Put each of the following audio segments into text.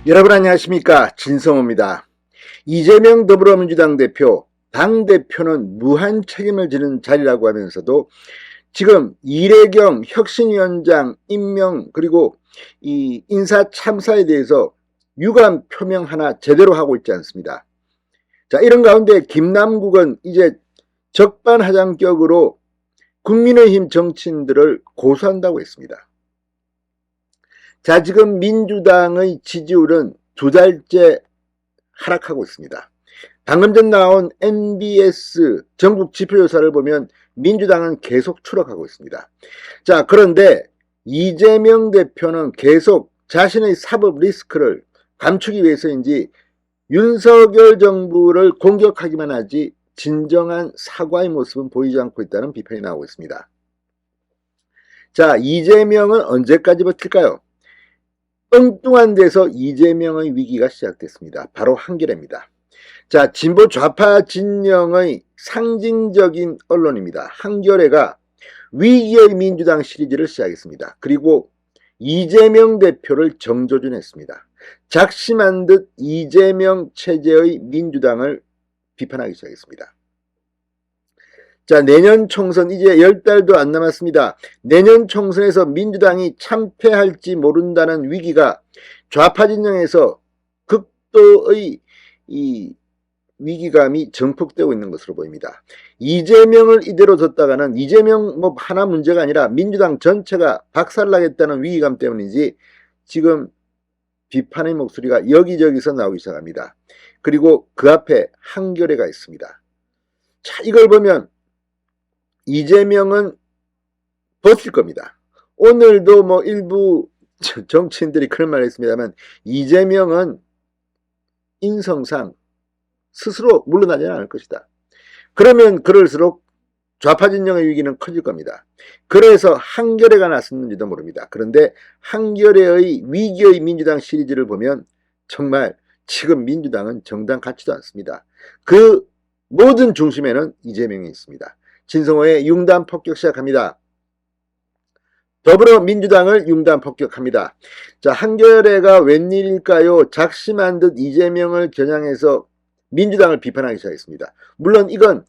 여러분 안녕하십니까, 진성호입니다. 이재명 더불어민주당 대표, 당대표는 무한 책임을 지는 자리라고 하면서도 지금 이례경 혁신위원장 임명 그리고 이 인사 참사에 대해서 유감 표명 하나 제대로 하고 있지 않습니다. 자, 이런 가운데 김남국은 이제 적반하장격으로 국민의힘 정치인들을 고소한다고 했습니다. 자, 지금 민주당의 지지율은 두 달째 하락하고 있습니다. 방금 전 나온 NBS 전국 지표조사를 보면 민주당은 계속 추락하고 있습니다. 자, 그런데 이재명 대표는 계속 자신의 사법 리스크를 감추기 위해서인지 윤석열 정부를 공격하기만 하지 진정한 사과의 모습은 보이지 않고 있다는 비판이 나오고 있습니다. 자, 이재명은 언제까지 버틸까요? 엉뚱한 데서 이재명의 위기가 시작됐습니다. 바로 한겨레입니다. 자, 진보 좌파 진영의 상징적인 언론입니다. 한겨레가 위기의 민주당 시리즈를 시작했습니다. 그리고 이재명 대표를 정조준했습니다. 작심한 듯 이재명 체제의 민주당을 비판하기 시작했습니다. 자, 내년 총선 이제 10달도 안 남았습니다. 내년 총선에서 민주당이 참패할지 모른다는 위기가 좌파 진영에서 극도의 이 위기감이 증폭되고 있는 것으로 보입니다. 이재명을 이대로 뒀다가는 이재명 하나 문제가 아니라 민주당 전체가 박살나겠다는 위기감 때문인지 지금 비판의 목소리가 여기저기서 나오기 시작합니다. 그리고 그 앞에 한겨레가 있습니다. 자, 이걸 보면 이재명은 버틸 겁니다. 오늘도 일부 정치인들이 그런 말을 했습니다만 이재명은 인성상 스스로 물러나지는 않을 것이다. 그러면 그럴수록 좌파 진영의 위기는 커질 겁니다. 그래서 한겨레가 나섰는지도 모릅니다. 그런데 한겨레의 위기의 민주당 시리즈를 보면 정말 지금 민주당은 정당 같지도 않습니다. 그 모든 중심에는 이재명이 있습니다. 진성호의 융단 폭격 시작합니다. 더불어민주당을 융단 폭격합니다. 자, 한겨레가 웬일일까요? 작심한 듯 이재명을 겨냥해서 민주당을 비판하기 시작했습니다. 물론 이건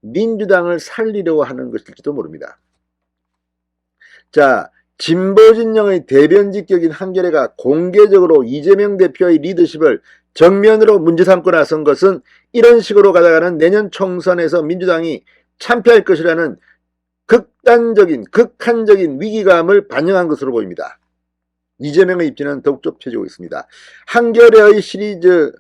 민주당을 살리려고 하는 것일지도 모릅니다. 자, 진보진영의 대변직격인 한겨레가 공개적으로 이재명 대표의 리더십을 정면으로 문제 삼고 나선 것은 이런 식으로 가다가는 내년 총선에서 민주당이 참패할 것이라는 극한적인 위기감을 반영한 것으로 보입니다. 이재명의 입지는 더욱 좁혀지고 있습니다. 한겨레의 시리즈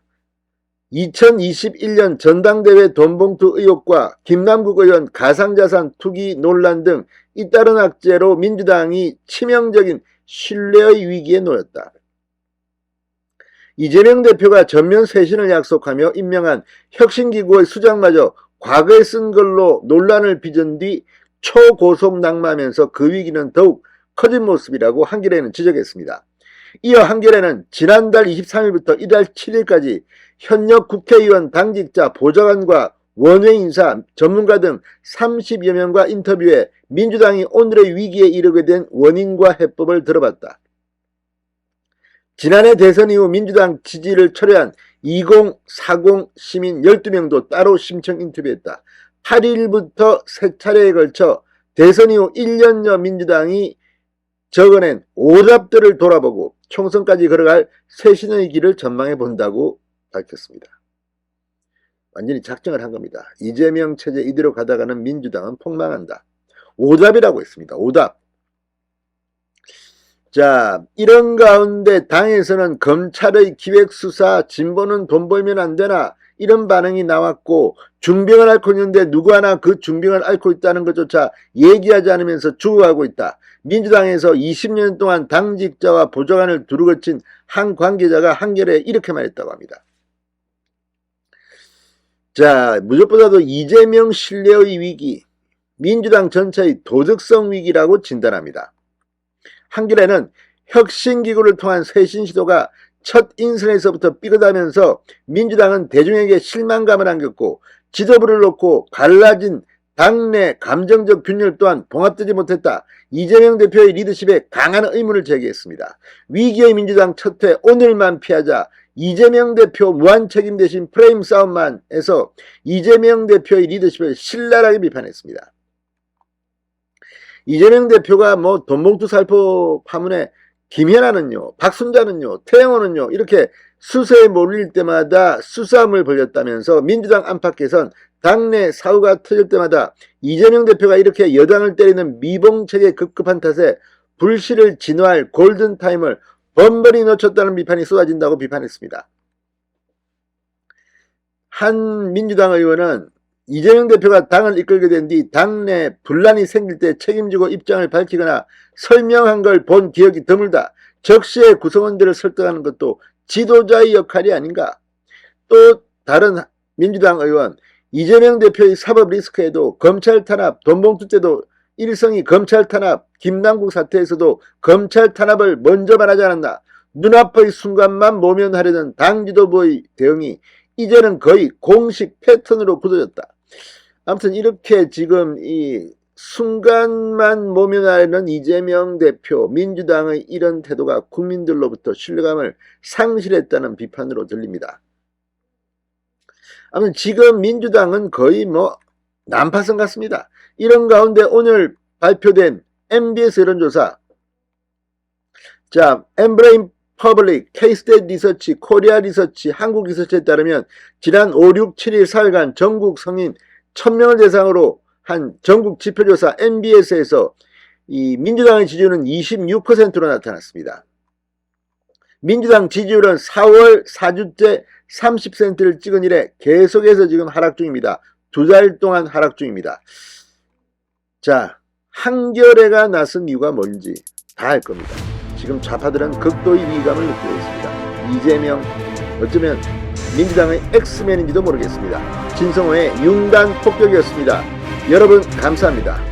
2021년 전당대회 돈봉투 의혹과 김남국 의원 가상자산 투기 논란 등 잇따른 악재로 민주당이 치명적인 신뢰의 위기에 놓였다. 이재명 대표가 전면 쇄신을 약속하며 임명한 혁신기구의 수장마저 과거에 쓴 걸로 논란을 빚은 뒤 초고속 낙마하면서 그 위기는 더욱 커진 모습이라고 한겨레는 지적했습니다. 이어 한겨레는 지난달 23일부터 이달 7일까지 현역 국회의원 당직자 보좌관과 원외 인사, 전문가 등 30여 명과 인터뷰해 민주당이 오늘의 위기에 이르게 된 원인과 해법을 들어봤다. 지난해 대선 이후 민주당 지지를 철회한 2040 시민 12명도 따로 심청 인터뷰했다. 8일부터 3차례에 걸쳐 대선 이후 1년여 민주당이 적어낸 오답들을 돌아보고 총선까지 걸어갈 쇄신의 길을 전망해 본다고 밝혔습니다. 완전히 작정을 한 겁니다. 이재명 체제 이대로 가다가는 민주당은 폭망한다. 오답이라고 했습니다. 오답. 자, 이런 가운데 당에서는 검찰의 기획수사 진보는 돈 벌면 안 되나 이런 반응이 나왔고 중병을 앓고 있는데 누구 하나 그 중병을 앓고 있다는 것조차 얘기하지 않으면서 죽어가고 있다. 민주당에서 20년 동안 당직자와 보좌관을 두루거친 한 관계자가 한겨레에 이렇게 말했다고 합니다. 자, 무엇보다도 이재명 신뢰의 위기, 민주당 전체의 도덕성 위기라고 진단합니다. 한겨레는 혁신기구를 통한 쇄신 시도가 첫 인선에서부터 삐끗하면서 민주당은 대중에게 실망감을 안겼고 지도부를 놓고 갈라진 당내 감정적 균열 또한 봉합되지 못했다. 이재명 대표의 리더십에 강한 의문을 제기했습니다. 위기의 민주당 첫회 오늘만 피하자 이재명 대표 무한책임 대신 프레임 싸움만 해서 이재명 대표의 리더십을 신랄하게 비판했습니다. 이재명 대표가 뭐 돈봉투 살포 파문에 김연아는요, 박순자는요, 태영호는요 이렇게 수세에 몰릴 때마다 수싸움을 벌였다면서 민주당 안팎에선 당내 사고가 터질 때마다 이재명 대표가 이렇게 여당을 때리는 미봉책에 급급한 탓에 불씨를 진화할 골든타임을 번번이 놓쳤다는 비판이 쏟아진다고 비판했습니다. 한 민주당 의원은 이재명 대표가 당을 이끌게 된 뒤 당내 분란이 생길 때 책임지고 입장을 밝히거나 설명한 걸 본 기억이 드물다. 적시에 구성원들을 설득하는 것도 지도자의 역할이 아닌가. 또 다른 민주당 의원, 이재명 대표의 사법 리스크에도 검찰 탄압, 돈봉투 때도 일성이 검찰 탄압, 김남국 사태에서도 검찰 탄압을 먼저 말하지 않았나. 눈앞의 순간만 모면하려는 당 지도부의 대응이 이제는 거의 공식 패턴으로 굳어졌다. 아무튼 이렇게 지금 이 순간만 모면하려는 이재명 대표, 민주당의 이런 태도가 국민들로부터 신뢰감을 상실했다는 비판으로 들립니다. 아무튼 지금 민주당은 거의 뭐 난파선 같습니다. 이런 가운데 오늘 발표된 MBS 여론조사, 자, 엠브레인 퍼블릭, K-스테이트 리서치, 코리아 리서치, 한국 리서치에 따르면 지난 5, 6, 7일 4일간 전국 성인 1000명을 대상으로 한 전국 지표조사 MBS에서 이 민주당의 지지율은 26%로 나타났습니다. 민주당 지지율은 4월 4주째 30%를 찍은 이래 계속해서 지금 하락 중입니다. 2달 동안 하락 중입니다. 자, 한겨레가 나선 이유가 뭔지 다 알 겁니다. 지금 좌파들은 극도의 위기감을 느끼고 있습니다. 이재명, 어쩌면 민주당의 엑스맨인지도 모르겠습니다. 진성호의 융단 폭격이었습니다. 여러분 감사합니다.